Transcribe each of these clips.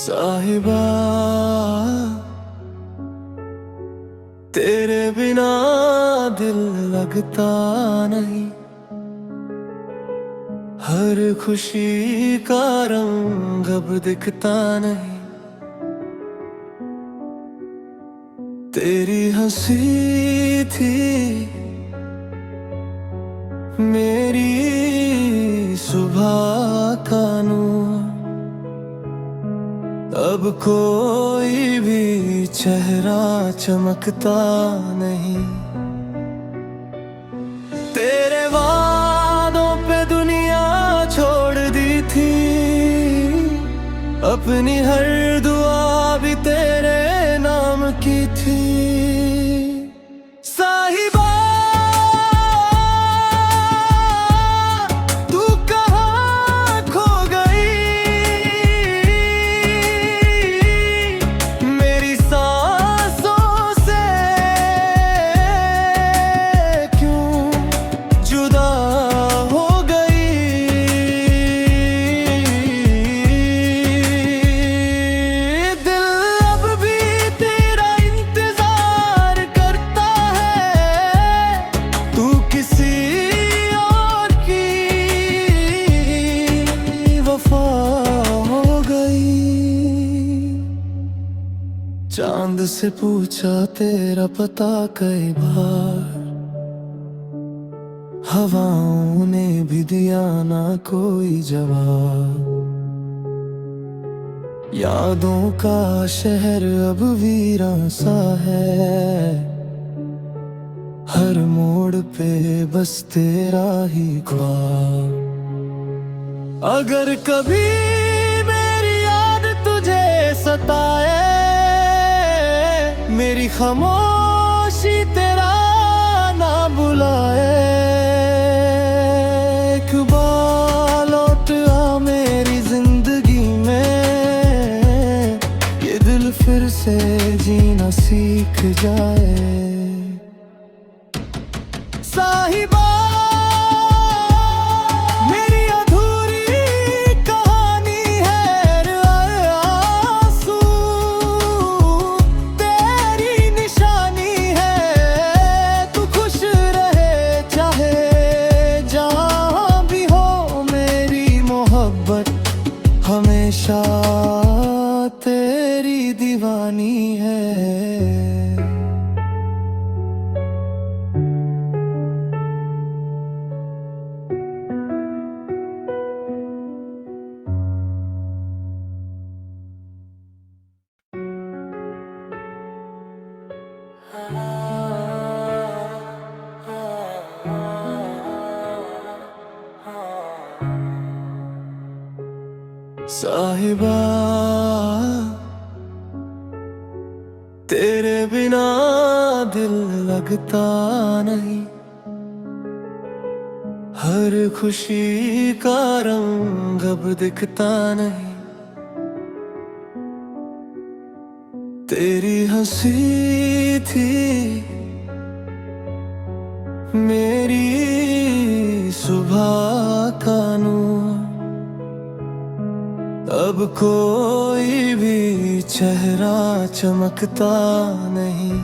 साहिबा तेरे बिना दिल लगता नहीं, हर खुशी का रंग अब दिखता नहीं। तेरी हंसी थी मेरी सुबह का नूर, अब कोई भी चेहरा चमकता नहीं। तेरे वादों पे दुनिया छोड़ दी थी, अपनी हर दुआ भी तेरे नाम की थी। साहिबा तू कहाँ खो गई, मेरी सांसों से क्यों जुदा हो गई। दिल अब भी तेरा इंतजार करता है, तू किसी और की वफा हो गई। चांद से पूछा तेरा पता कई बार, हवाओं ने भी दिया ना कोई जवाब। यादों का शहर अब वीरान सा है, हर मोड़ पे बस तेरा ही ख्वाब। अगर कभी मेरी याद तुझे सताए, मेरी खामोशी तेरा ना बुलाए, एक बार लौट आ मेरी जिंदगी में, ये दिल फिर से जीना सीख जाए। साहिबा मेरी अधूरी कहानी है, आंसू तेरी निशानी है। तू खुश रहे चाहे जहाँ भी हो, मेरी मोहब्बत हमेशा तेरी दीवानी है। साहिबा तेरे बिना दिल लगता नहीं, हर खुशी का रंग अब दिखता नहीं। तेरी हंसी थी मेरी सुबह का नूर, अब कोई भी चेहरा चमकता नहीं।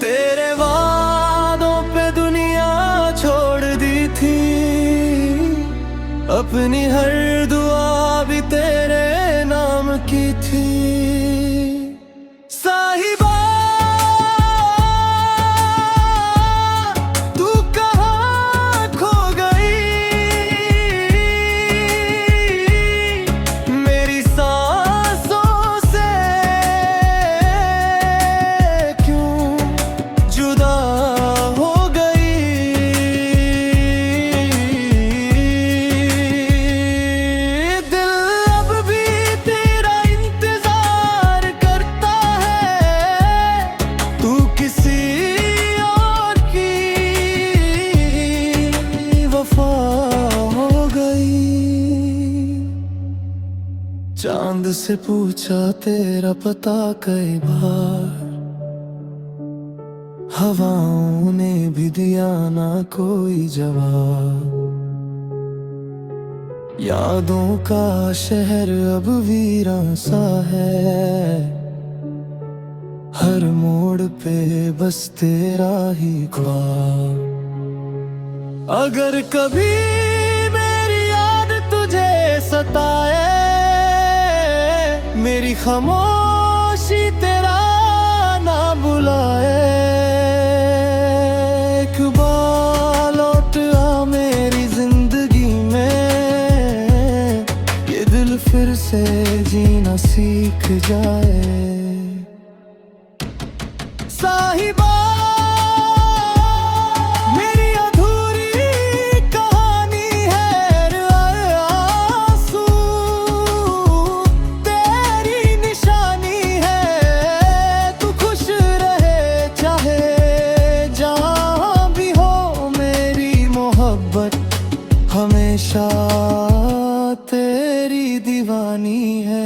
तेरे वादों पे दुनिया छोड़ दी थी, अपनी हर दुआ भी तेरे नाम की थी। साहिबा तू कहाँ खो गई, मेरी सांसों से क्यों जुदा हो गई। दिल अब भी तेरा इंतजार करता है, तू किसी और की वफा हो गई। चांद से पूछा तेरा पता कई बार, हवाओं ने भी दिया ना कोई जवाब। यादों का शहर अब वीरान सा है, हर मोड़ पे बस तेरा ही ख्वाब। अगर कभी मेरी याद तुझे सताए, मेरी खामोशी तेरा ना बुलाए, एक बार लौट आ मेरी जिंदगी में, ये दिल फिर से जीना सीख जाए। साहिबा मेरी अधूरी कहानी है, आंसू तेरी निशानी है। तू खुश रहे चाहे जहां भी हो, मेरी मोहब्बत हमेशा तेरी दीवानी है।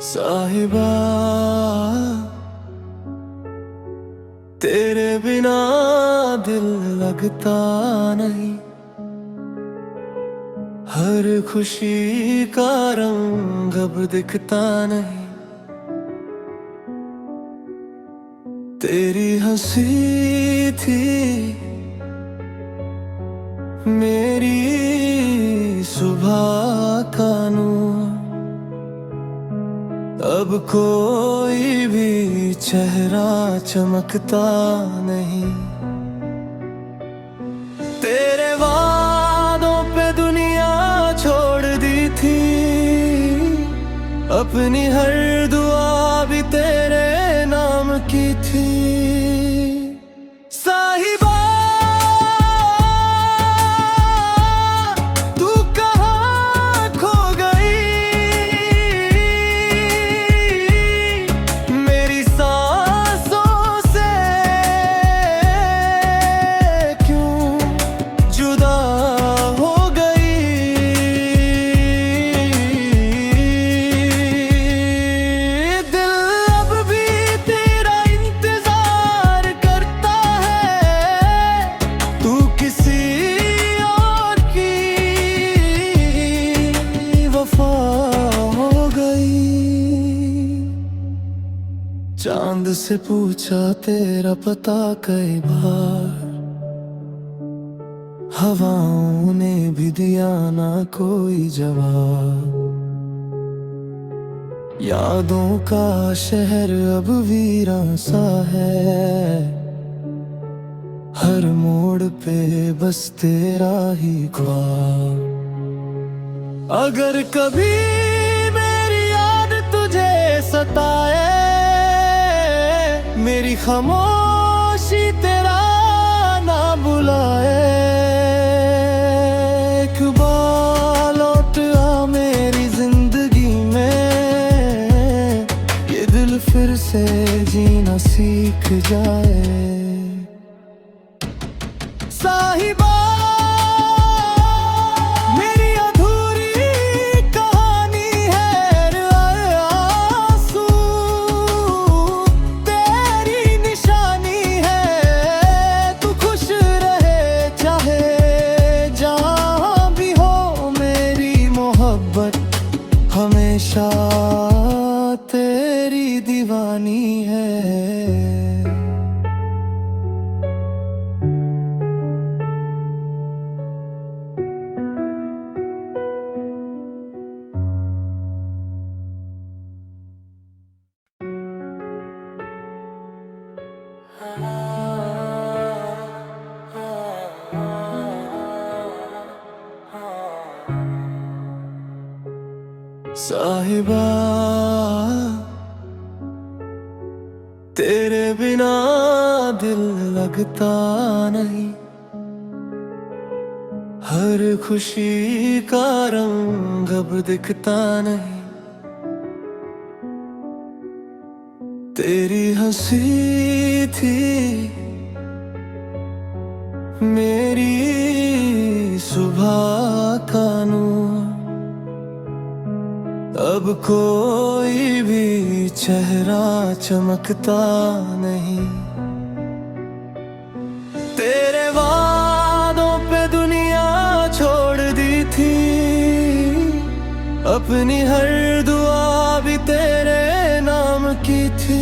साहिबा तेरे बिना दिल लगता नहीं, हर खुशी का रंग अब दिखता नहीं। तेरी हंसी थी मेरी सुबह का नूर, अब कोई भी चेहरा चमकता नहीं। तेरे वादों पे दुनिया छोड़ दी थी, अपनी हर दुआ भी तेरे नाम की थी। साहिबा तू कहाँ खो गई, मेरी सांसों से क्यों जुदा हो गई। दिल अब भी तेरा इंतजार करता है, तू किसी और की वफा हो गई। चांद से पूछा तेरा पता कई बार, हवाओं ने भी दिया ना कोई जवाब। यादों का शहर अब वीरान सा है, हर मोड़ पे बस तेरा ही ख्वाब। अगर कभी मेरी याद तुझे सताए, मेरी खामोशी तेरा ना बुलाए, एक बार लौट आ मेरी जिंदगी में, ये दिल फिर से जीना सीख जाए। साहिबा मेरी अधूरी कहानी है, आंसू तेरी निशानी है। तू खुश रहे चाहे जहां भी हो, मेरी मोहब्बत हमेशा तेरी दीवानी है। साहिबा तेरे बिना दिल लगता नहीं, हर खुशी का रंग अब दिखता नहीं। तेरी हंसी थी मेरी सुबह का नूर, अब कोई भी चेहरा चमकता नहीं। तेरे वादों पे दुनिया छोड़ दी थी, अपनी हर दुआ भी तेरे नाम की थी।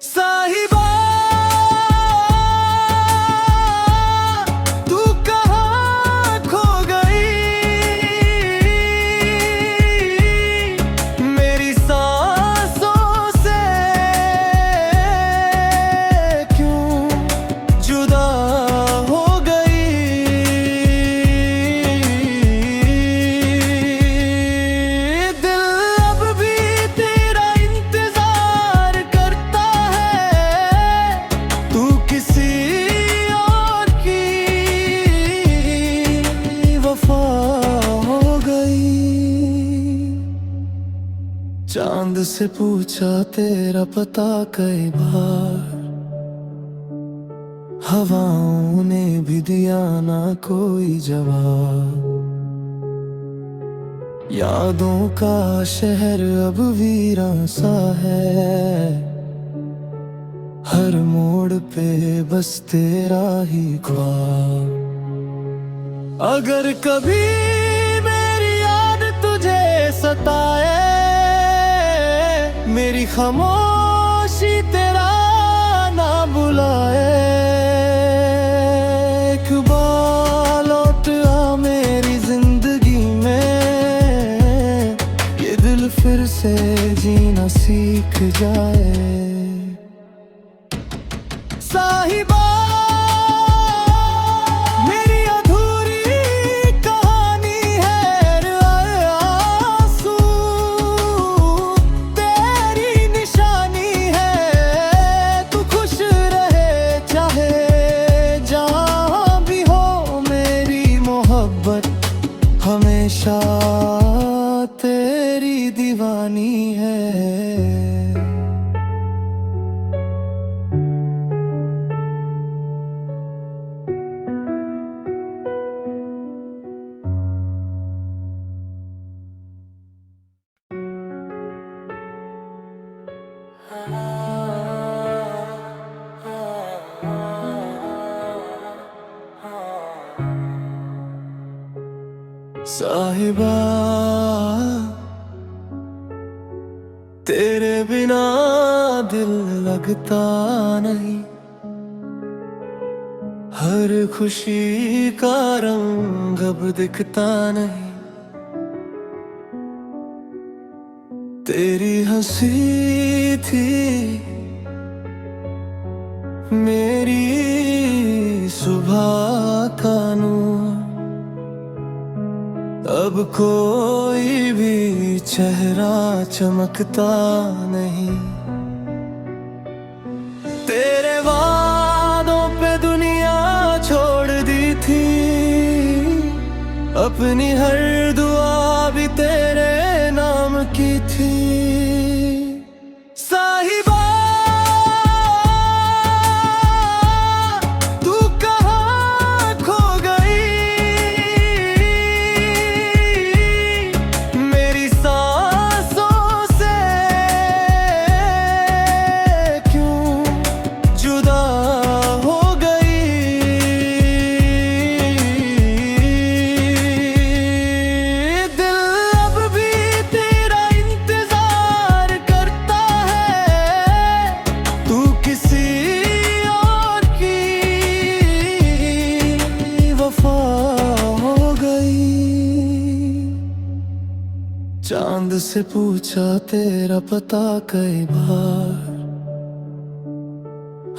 साहिबा तू कहाँ खो गई, मेरी सांसों से क्यों जुदा हो गई। दिल अब भी तेरा इंतजार करता है, तू किसी और की वफा हो गई। चांद से पूछा तेरा पता कई बार, हवाओं ने भी दिया ना कोई जवाब। यादों का शहर अब वीरान सा है, हर मोड़ पे बस तेरा ही ख्वाब। अगर कभी मेरी याद तुझे सताए, मेरी खामोशी तेरा ना बुलाए। एक बार लौट आ मेरी जिंदगी में, ये दिल फिर से जीना सीख जाए। साहिबा मेरी अधूरी कहानी है, आंसू तेरी निशानी है। तू खुश रहे चाहे जहाँ भी हो, मेरी मोहब्बत हमेशा तेरी दीवानी है। साहिबा तेरे बिना दिल लगता नहीं, हर खुशी का रंग अब दिखता नहीं। तेरी हंसी थी मेरी सुबह का नूर, अब कोई भी चेहरा चमकता नहीं। तेरे वादों पे दुनिया छोड़ दी थी, अपनी हर दुआ भी तेरे नाम की थी। साहिबा तू कहाँ खो गई, मेरी सांसों से क्यों जुदा हो गई। दिल अब भी तेरा इंतजार करता है, तू किसी और की वफा हो गई। चांद से पूछा तेरा पता कई बार,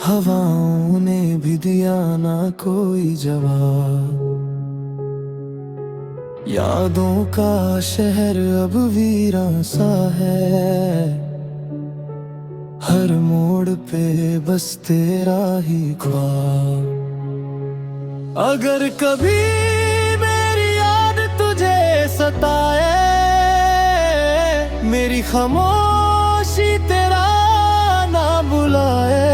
हवाओं ने भी दिया ना कोई जवाब। यादों का शहर अब वीरान सा है, हर मोड़ पे बस तेरा ही ख्वाब। अगर कभी मेरी याद तुझे सताए, मेरी खामोशी तेरा बुलाए।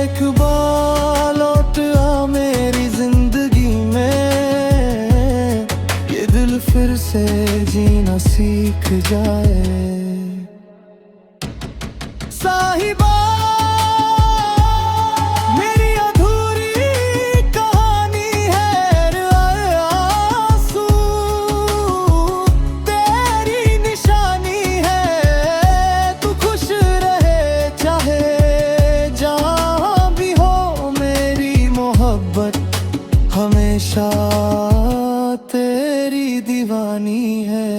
एक बार लौट आ मेरी जिंदगी में, ये दिल फिर से जीना सीख जाए। साहिबा मेरी अधूरी कहानी है आंसू, तेरी निशानी है। तू खुश रहे चाहे जहाँ भी हो, मेरी मोहब्बत हमेशा तेरी दीवानी है।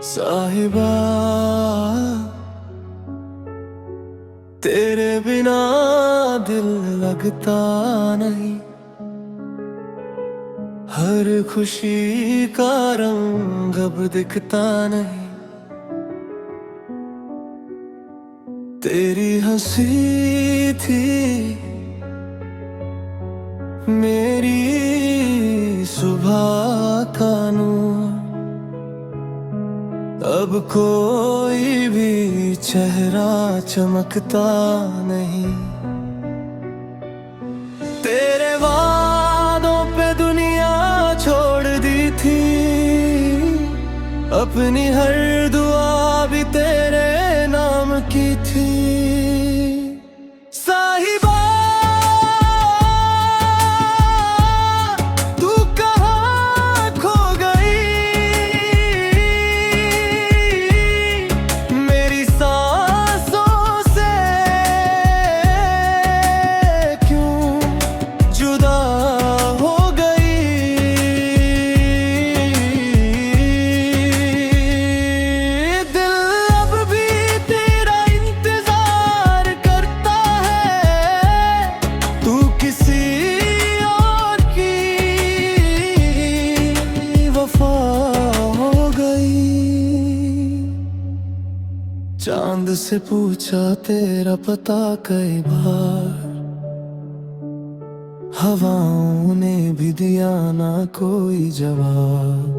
साहिबा तेरे बिना दिल लगता नहीं, हर खुशी का रंग अब दिखता नहीं। तेरी हंसी थी मेरी सुबह का नूर, अब कोई भी चेहरा चमकता नहीं। तेरे वादों पे दुनिया छोड़ दी थी, अपनी हर दुआ भी तेरे नाम की थी। साहिबा तू कहाँ खो गई, मेरी सांसों से क्यों जुदा हो गई। दिल अब भी तेरा इंतजार करता है, तू किसी और की वफा हो गई। चांद से पूछा तेरा पता कई बार, हवाओं ने भी दिया ना कोई जवाब।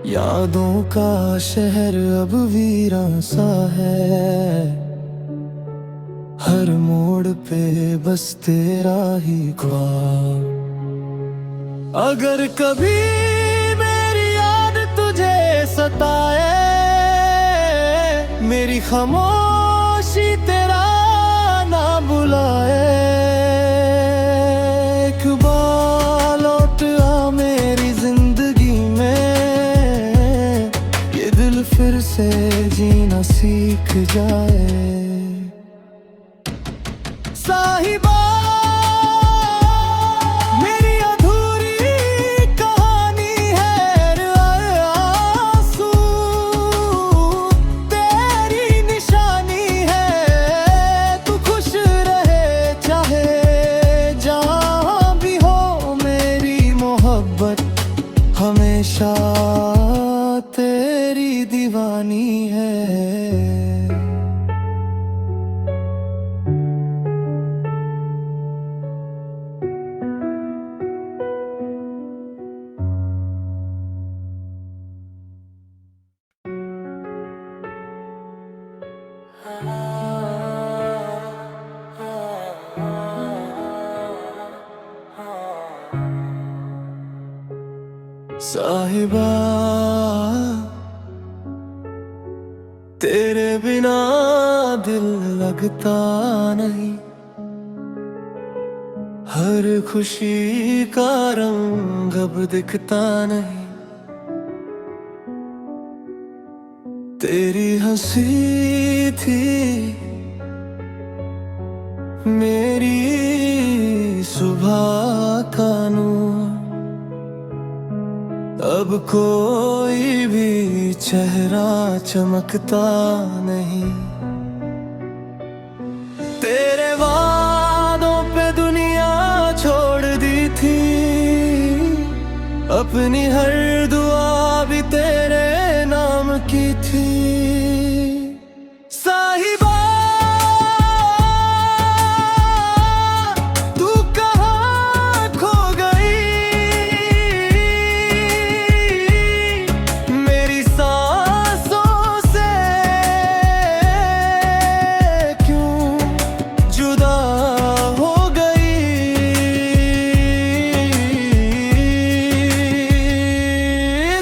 यादों का शहर अब वीरान सा है, हर मोड़ पे बस तेरा ही ख्वाब। अगर कभी मेरी याद तुझे सताए, मेरी खामोशी तेरा ना बुलाए। एक बार लौट आ मेरी जिंदगी में, ये दिल फिर से जीना सीख जाए। साहिबा मेरी अधूरी कहानी है आंसू, तेरी निशानी है। तू खुश रहे चाहे जहाँ भी हो, मेरी मोहब्बत हमेशा तेरी दीवानी है। साहिबा तेरे बिना दिल लगता नहीं, हर खुशी का रंग अब दिखता नहीं। तेरी हंसी थी मेरी सुबह का नूर, अब कोई भी चेहरा चमकता नहीं। तेरे वादों पे दुनिया अपनी हर दुआ भी तेरे नाम की थी। साहिबा तू कहाँ खो गई, मेरी सांसों से क्यों जुदा हो गई।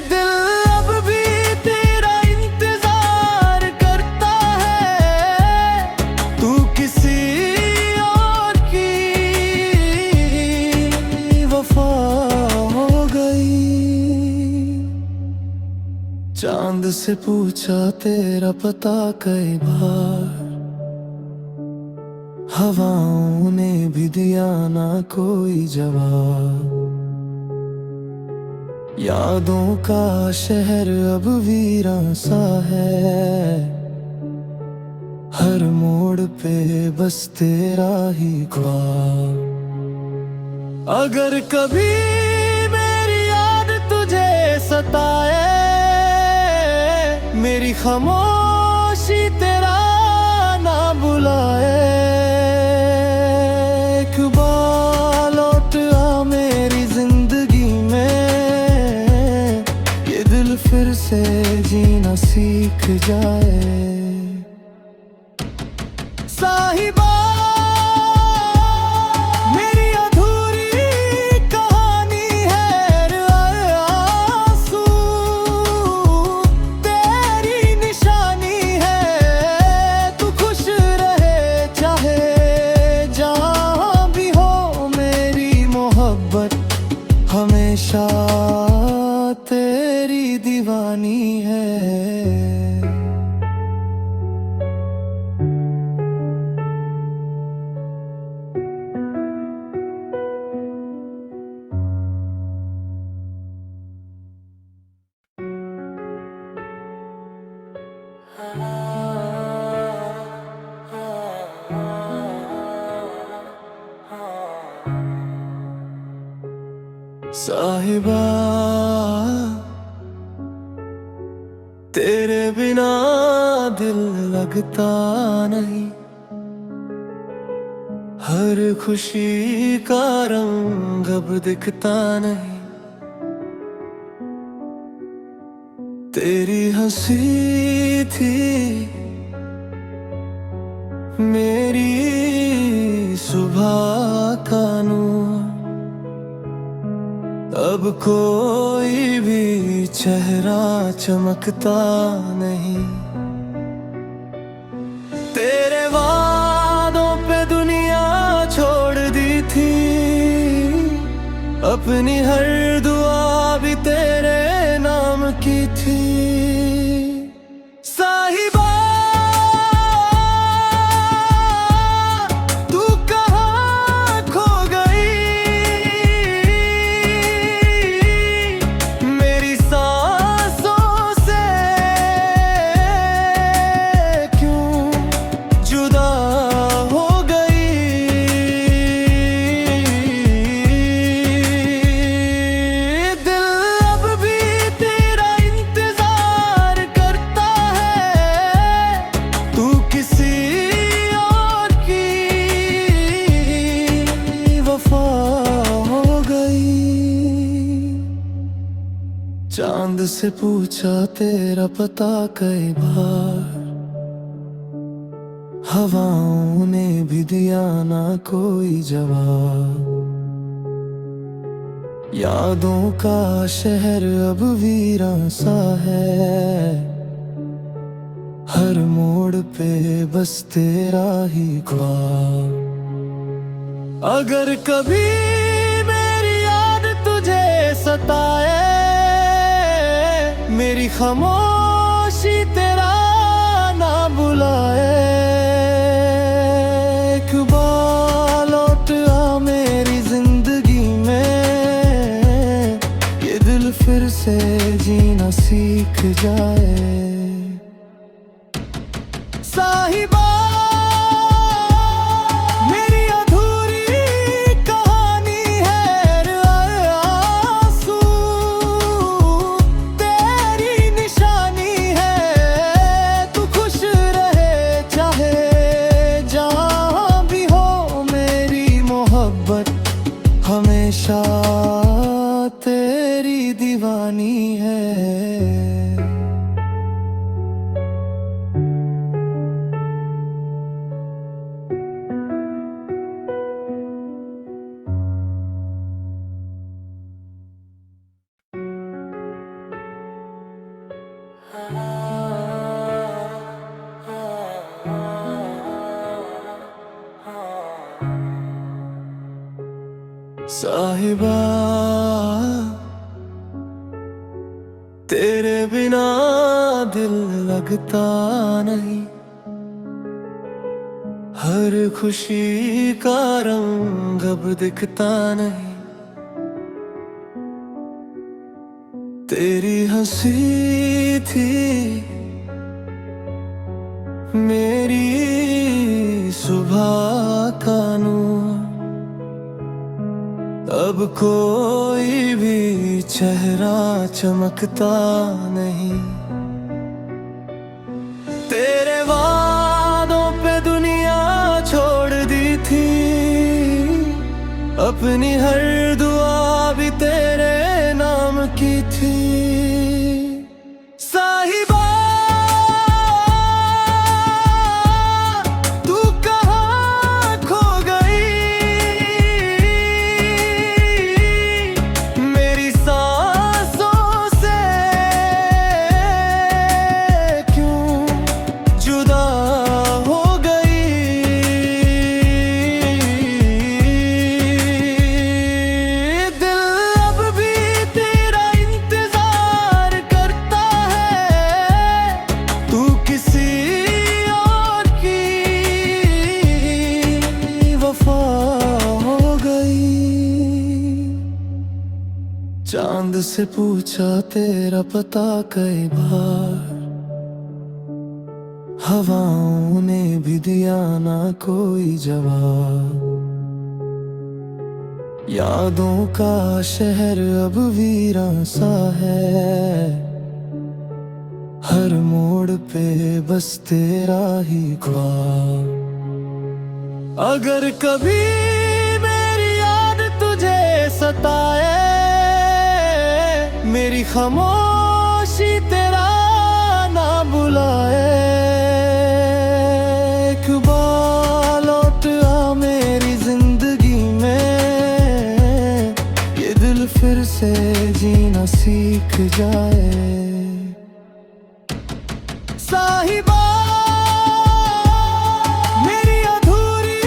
दिल अब भी तेरा इंतजार करता है, तू किसी और की वफा हो गई। चांद से पूछा तेरा पता कई बार, हवाओं ने भी दिया ना कोई जवाब। यादों का शहर अब वीरान सा है, हर मोड़ पे बस तेरा ही ख्वाब। अगर कभी मेरी याद तुझे सताए, मेरी खामोशी तेरा ना बुलाए। एक बार लौट आ मेरी जिंदगी में, ये दिल फिर से जीना सीख जाए। साहिबा मेरी अधूरी कहानी है, आंसू तेरी निशानी है। तू खुश रहे चाहे जहाँ भी हो, मेरी मोहब्बत हमेशा तेरी दीवानी है। साहिबा तेरे बिना दिल लगता नहीं, हर खुशी का रंग अब दिखता नहीं। तेरी हंसी थी मेरी सुबह का नूर, अब कोई भी चेहरा चमकता नहीं। तेरे वादों पे दुनिया छोड़ दी थी, अपनी हर दुआ भी तेरे नाम की थी। साहिबा तू कहाँ खो गई, मेरी सांसों से क्यों जुदा हो गई। दिल अब भी तेरा इंतजार करता है, तू किसी और की वफा हो गई। चांद से पूछा तेरा पता कई बार, हवाओं ने भी दिया ना कोई जवाब। यादों का शहर अब वीरान सा है, हर मोड़ पे बस तेरा ही ख्वाब। अगर कभी मेरी याद तुझे सताए, मेरी खामोशी तेरा ना बुलाए। एक बार लौट आ मेरी जिंदगी में, ये दिल फिर से जीना सीख जाए। साहिबा मेरी अधूरी कहानी है, आंसू दीवानी है। साहिबा तेरे बिना दिल लगता नहीं, हर खुशी का रंग अब दिखता नहीं। तेरी हंसी थी मेरी सुबह का नूर, अब कोई भी चेहरा चमकता नहीं। तेरे वादों पे दुनिया छोड़ दी थी, अपनी हर दुआ भी तेरे नाम की थी। साहिबा तू कहाँ खो गई, मेरी सांसों से क्यों जुदा हो गई। दिल अब भी तेरा इंतजार करता है, तू किसी और की वफा हो गई। चांद से पूछा तेरा पता कई बार, हवाओं ने भी दिया ना कोई जवाब। यादों का शहर अब वीरान सा है, हर मोड़ पे बस तेरा ही ख्वाब। अगर कभी मेरी याद तुझे सताए, मेरी खामोशी तेरा ना बुलाए। एक बार लौट आ मेरी जिंदगी में, ये दिल फिर से जीना सीख जाए। साहिबा मेरी अधूरी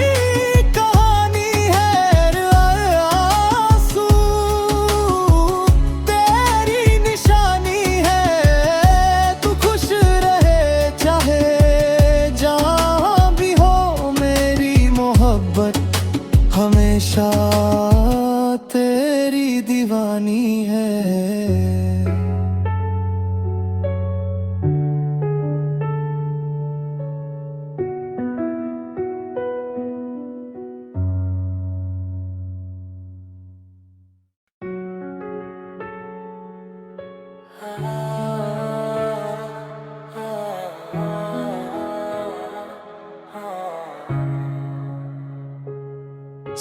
कहानी है, आंसू तेरी निशानी है। तू खुश रहे चाहे जहाँ भी हो, मेरी मोहब्बत हमेशा तेरी दीवानी है।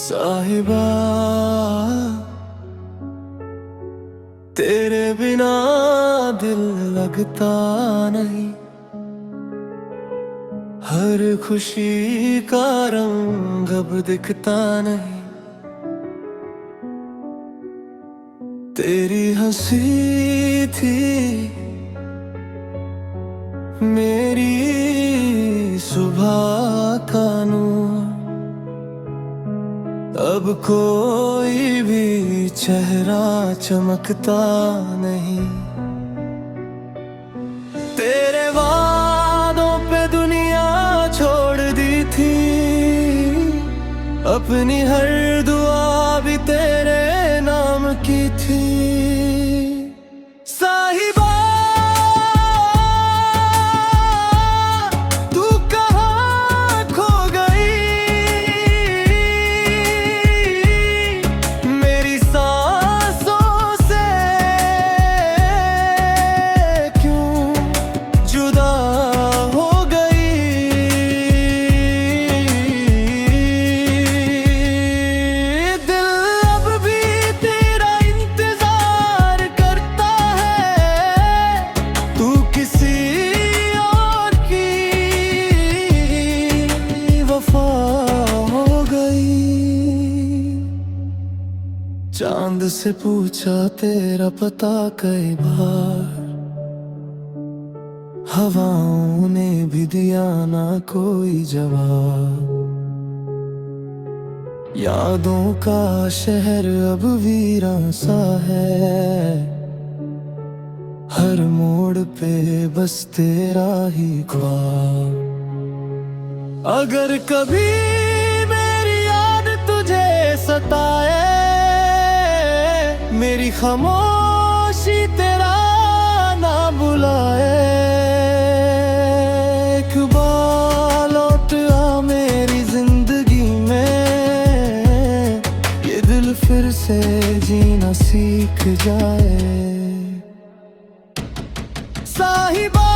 साहिबा तेरे बिना दिल लगता नहीं, हर खुशी का रंग अब दिखता नहीं। तेरी हंसी थी मेरी सुबह का नूर, अब कोई भी चेहरा चमकता नहीं। तेरे वादों पे दुनिया छोड़ दी थी, अपनी हर दुआ भी तेरे नाम की थी। साहिबा तू कहाँ खो गई, मेरी सांसों से क्यों जुदा हो गई। चांद से पूछा तेरा पता कई बार, हवाओं ने भी दिया ना कोई जवाब। यादों का शहर अब वीरान सा है, हर मोड़ पे बस तेरा ही ख्वाब। अगर कभी मेरी याद तुझे सताए, मेरी खामोशी तेरा ना बुलाए, एक बार लौट आ मेरी जिंदगी में, ये दिल फिर से जीना सीख जाए। साहिबा